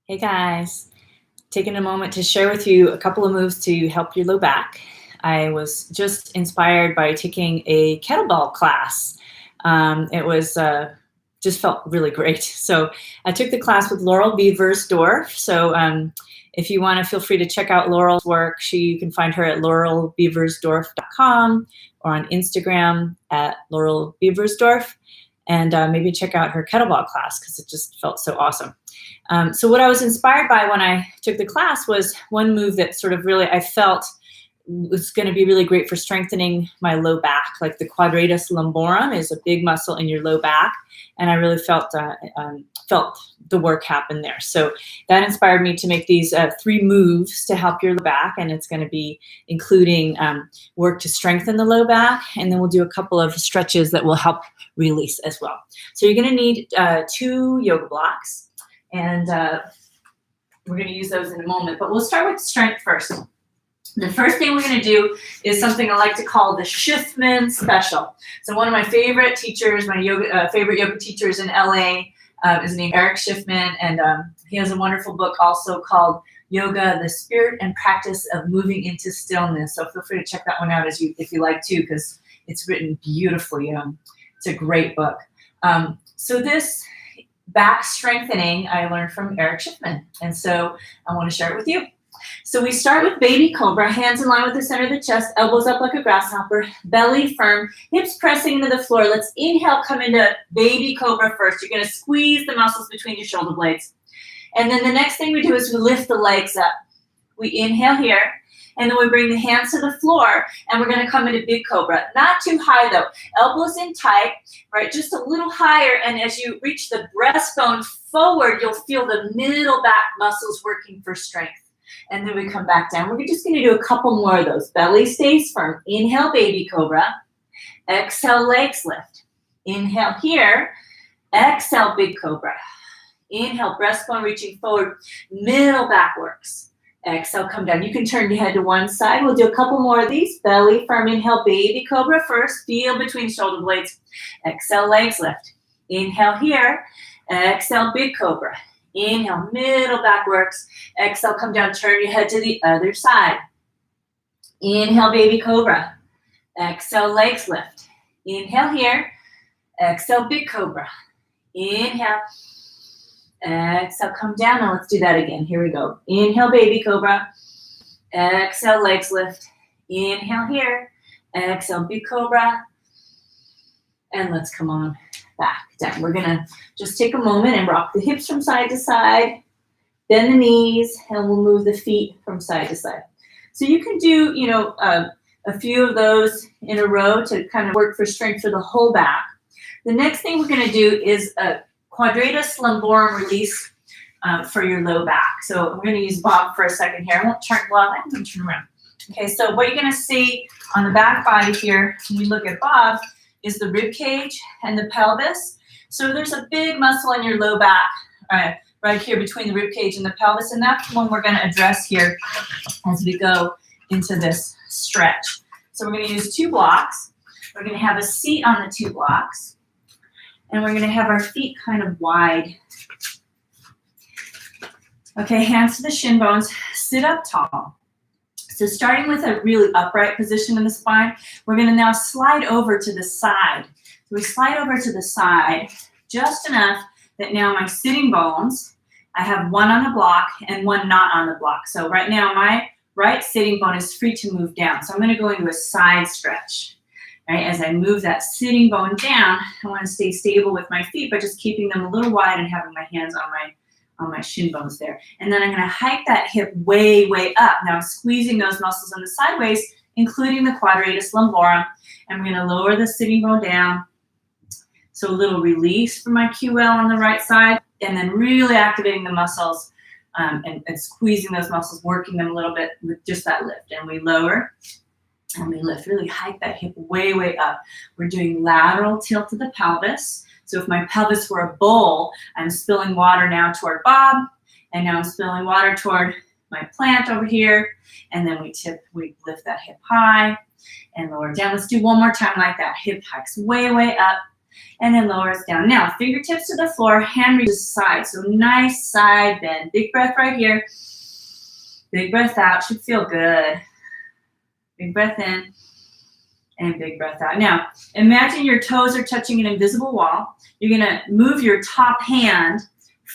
Hey guys, taking a moment to share with you a couple of moves to help your low back. I was just inspired by taking a kettlebell class. It was just felt really great. So I took the class with Laurel Beaversdorf. So if you want to, feel free to check out Laurel's work. You can find her at laurelbeaversdorf.com or on Instagram at Laurel Beaversdorf. And maybe check out her kettlebell class because it just felt so awesome. So what I was inspired by when I took the class was one move that sort of really I felt was going to be really great for strengthening my low back. Like the quadratus lumborum is a big muscle in your low back, and I really felt the work happen there. So that inspired me to make these 3 moves to help your low back, and it's going to be including work to strengthen the low back, and then we'll do a couple of stretches that will help release as well. So you're going to need 2 yoga blocks. And we're going to use those in a moment, but we'll start with strength first. The first thing we're going to do is something I like to call the Schiffman Special. So one of my favorite teachers, favorite yoga teachers in LA is named Eric Schiffman, and he has a wonderful book also called Yoga, the Spirit and Practice of Moving into Stillness. So feel free to check that one out if you like to, because it's written beautifully. It's a great book. So this back strengthening I learned from Eric Schiffman, and so I want to share it with you. So we start with baby cobra, hands in line with the center of the chest, elbows up like a grasshopper, belly firm, hips pressing into the floor. Let's inhale, come into baby cobra first. You're going to squeeze the muscles between your shoulder blades. And then the next thing we do is we lift the legs up. We inhale here, and then we bring the hands to the floor, and we're going to come into big cobra. Not too high though. Elbows in tight, right? Just a little higher, and as you reach the breastbone forward, you'll feel the middle back muscles working for strength. And then we come back down. We're just going to do a couple more of those. Belly stays firm. Inhale, baby cobra. Exhale, legs lift. Inhale here. Exhale, big cobra. Inhale, breastbone reaching forward. Middle back works. Exhale, come down. You can turn your head to one side. We'll do a couple more of these. Belly firm. Inhale, baby cobra first. Feel between shoulder blades. Exhale, legs lift. Inhale here. Exhale, big cobra. Inhale, middle back works. Exhale, come down. Turn your head to the other side. Inhale, baby cobra. Exhale, legs lift. Inhale here. Exhale, big cobra. Inhale. Exhale, come down. Now let's do that again. Here we go. Inhale, baby cobra. Exhale, legs lift. Inhale here. Exhale, big cobra. And let's come on back down. We're going to just take a moment and rock the hips from side to side. Bend the knees, and we'll move the feet from side to side. So you can do, a few of those in a row to kind of work for strength for the whole back. The next thing we're going to do is a quadratus lumborum release for your low back. So I'm going to use Bob for a second here. I won't turn, well, I'm going to turn around. Okay, so what you're going to see on the back body here, when we look at Bob, is the rib cage and the pelvis. So there's a big muscle in your low back, right here between the rib cage and the pelvis, and that's the one we're going to address here as we go into this stretch. So we're going to use 2 blocks. We're going to have a seat on the 2 blocks, and we're going to have our feet kind of wide. Okay, hands to the shin bones, sit up tall. So starting with a really upright position in the spine, we're going to now slide over to the side. So we slide over to the side just enough that now my sitting bones, I have one on the block and one not on the block. So right now my right sitting bone is free to move down. So I'm going to go into a side stretch. Right? As I move that sitting bone down, I want to stay stable with my feet, but just keeping them a little wide and having my hands on my shin bones there. And then I'm going to hike that hip way, way up. Now I'm squeezing those muscles in the sideways, including the quadratus lumborum. I'm going to lower the sitting bone down. So a little release from my QL on the right side, and then really activating the muscles and squeezing those muscles, working them a little bit with just that lift. And we lower and we lift, really hike that hip way, way up. We're doing lateral tilt to the pelvis. So if my pelvis were a bowl, I'm spilling water now toward Bob, and now I'm spilling water toward my plant over here, and then we lift that hip high and lower down. Let's do one more time like that. Hip hikes way, way up. And then lower us down. Now, fingertips to the floor, hand reaches side. So nice side bend. Big breath right here. Big breath out. Should feel good. Big breath in and big breath out. Now, imagine your toes are touching an invisible wall. You're going to move your top hand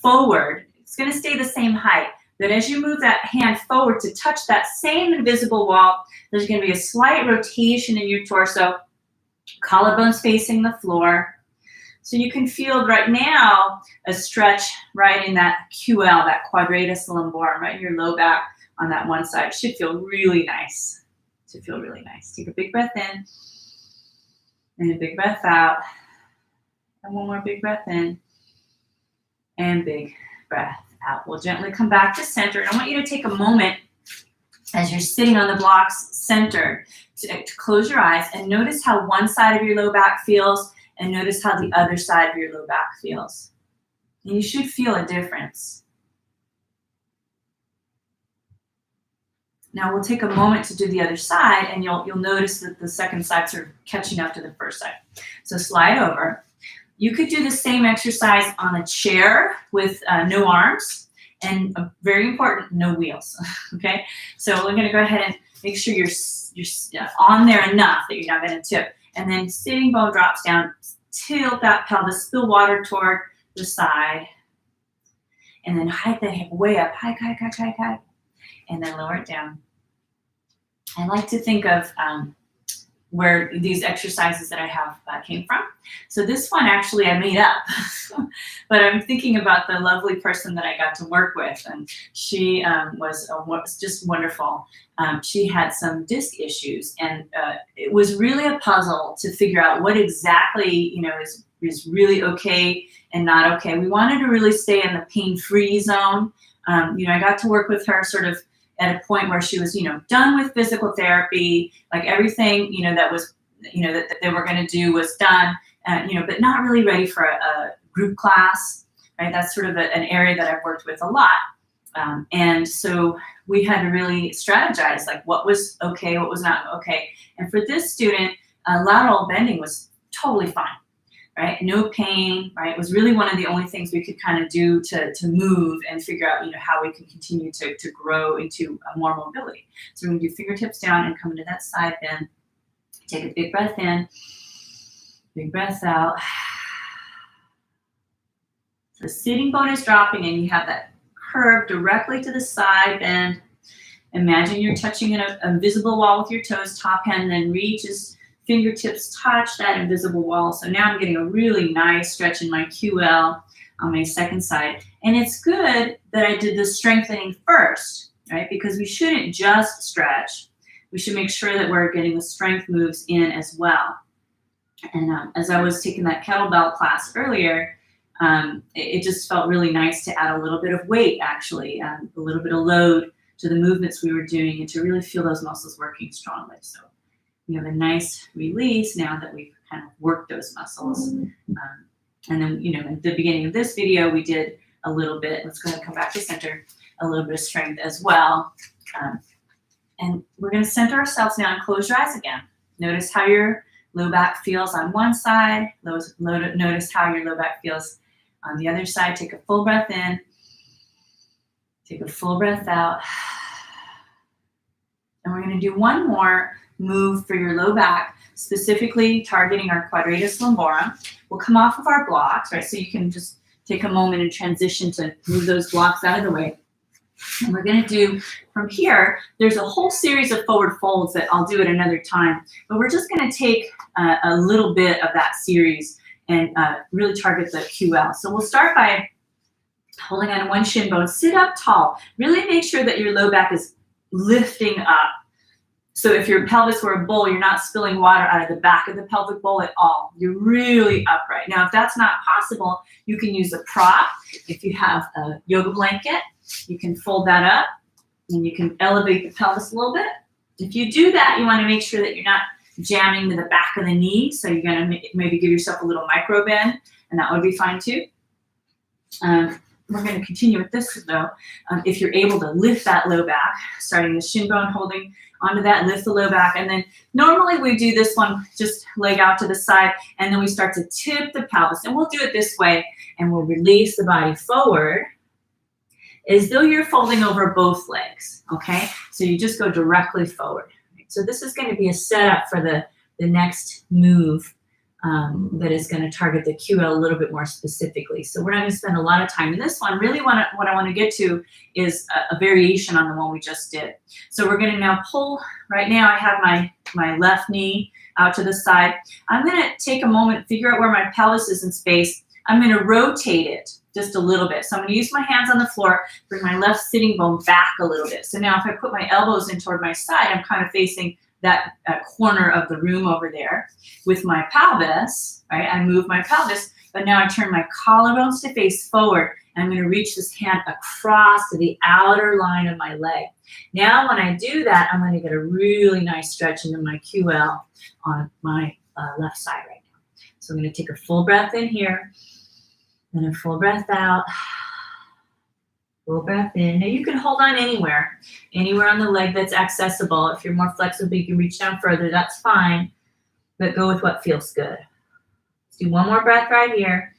forward. It's going to stay the same height. But as you move that hand forward to touch that same invisible wall, there's going to be a slight rotation in your torso. Collarbones facing the floor. So you can feel right now a stretch right in that QL, that quadratus lumborum, right in your low back on that one side. It should feel really nice. Should feel really nice. Take a big breath in and a big breath out. And one more big breath in and big breath out. We'll gently come back to center. And I want you to take a moment as you're sitting on the blocks centered to close your eyes and notice how one side of your low back feels and notice how the other side of your low back feels. And you should feel a difference. Now we'll take a moment to do the other side and you'll notice that the second side's sort of catching up to the first side. So slide over. You could do the same exercise on a chair with no arms and very important, no wheels, okay? So we're gonna go ahead and make sure you're on there enough that you're not gonna tip. And then sitting bone drops down, tilt that pelvis, spill water toward the side. And then hike the hip way up, hike, and then lower it down. I like to think of where these exercises that I have came from. So this one actually I made up, but I'm thinking about the lovely person that I got to work with, and she was just wonderful. She had some disc issues, and it was really a puzzle to figure out what exactly is really okay and not okay. We wanted to really stay in the pain-free zone. I got to work with her sort of at a point where she was, done with physical therapy, like everything, that was, that they were going to do was done, but not really ready for a group class, right? That's sort of an area that I've worked with a lot. And so we had to really strategize, like what was okay, what was not okay. And for this student, lateral bending was totally fine. Right? No pain, right? It was really one of the only things we could kind of do to move and figure out, how we can continue to grow into more mobility. So we're gonna do fingertips down and come into that side bend. Take a big breath in, big breath out. So sitting bone is dropping and you have that curve directly to the side bend. Imagine you're touching an invisible wall with your toes, top hand then reaches, fingertips touch that invisible wall. So now I'm getting a really nice stretch in my QL on my second side. And it's good that I did the strengthening first, right? Because we shouldn't just stretch. We should make sure that we're getting the strength moves in as well. And as I was taking that kettlebell class earlier, it just felt really nice to add a little bit of weight, actually, a little bit of load to the movements we were doing and to really feel those muscles working strongly. So we have a nice release now that we've kind of worked those muscles. And then, at the beginning of this video, we did a little bit, let's go ahead and come back to center, a little bit of strength as well. And we're gonna center ourselves now and close your eyes again. Notice how your low back feels on one side. Notice how your low back feels on the other side. Take a full breath in. Take a full breath out. And we're gonna do one more move for your low back, specifically targeting our quadratus lumborum. We'll come off of our blocks, right? So you can just take a moment and transition to move those blocks out of the way. And we're gonna do from here, there's a whole series of forward folds that I'll do at another time, but we're just gonna take a little bit of that series and really target the QL. So we'll start by holding on to one shin bone, sit up tall. Really make sure that your low back is lifting up. So if your pelvis were a bowl, you're not spilling water out of the back of the pelvic bowl at all. You're really upright. Now, if that's not possible, you can use a prop. If you have a yoga blanket, you can fold that up and you can elevate the pelvis a little bit. If you do that, you want to make sure that you're not jamming to the back of the knee. So you're going to maybe give yourself a little micro bend, and that would be fine too. we're going to continue with this though. If you're able to lift that low back, starting the shin bone, holding onto that, lift the low back. And then normally we do this one, just leg out to the side, and then we start to tip the pelvis. And we'll do it this way, and we'll release the body forward as though you're folding over both legs, okay? So you just go directly forward. So this is going to be a setup for the next move that is going to target the QL a little bit more specifically. So we're not going to spend a lot of time in this one. Really what I want to get to is a variation on the one we just did. So we're going to now pull, right now I have my left knee out to the side. I'm going to take a moment, figure out where my pelvis is in space. I'm going to rotate it just a little bit. So I'm going to use my hands on the floor, bring my left sitting bone back a little bit. So now if I put my elbows in toward my side, I'm kind of facing that corner of the room over there. With my pelvis, right, I move my pelvis, but now I turn my collarbones to face forward, and I'm going to reach this hand across to the outer line of my leg. Now when I do that, I'm going to get a really nice stretch into my QL on my left side right now. So I'm going to take a full breath in here, and a full breath out. Full breath in. Now you can hold on anywhere on the leg that's accessible. If you're more flexible, you can reach down further, that's fine, but go with what feels good. Let's do one more breath right here.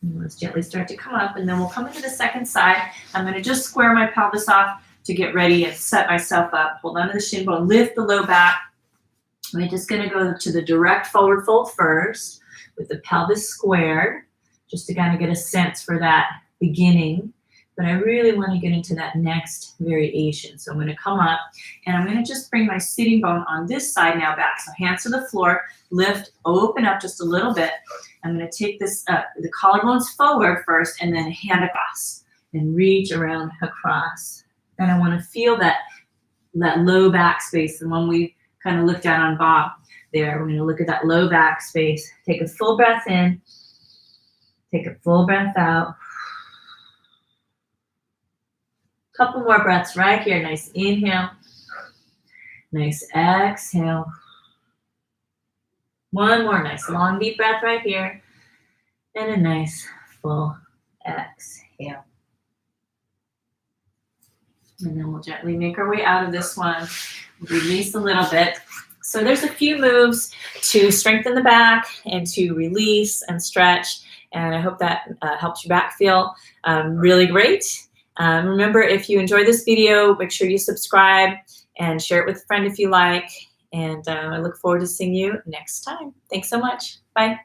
And let's gently start to come up, and then we'll come into the second side. I'm going to just square my pelvis off to get ready and set myself up. Hold on to the shin bone, lift the low back. I'm just going to go to the direct forward fold first with the pelvis squared, just to kind of get a sense for that beginning. But I really want to get into that next variation. So I'm going to come up, and I'm going to just bring my sitting bone on this side now back. So hands to the floor, lift, open up just a little bit. I'm going to take this, the collarbones forward first, and then hand across and reach around across. And I want to feel that low back space, the one we kind of looked at on Bob there. We're going to look at that low back space. Take a full breath in. Take a full breath out. Couple more breaths right here. Nice inhale. Nice exhale. One more nice long deep breath right here. And a nice full exhale. And then we'll gently make our way out of this one. Release a little bit. So there's a few moves to strengthen the back and to release and stretch. And I hope that helps your back feel really great. Remember, if you enjoyed this video, make sure you subscribe and share it with a friend if you like. And I look forward to seeing you next time. Thanks so much. Bye.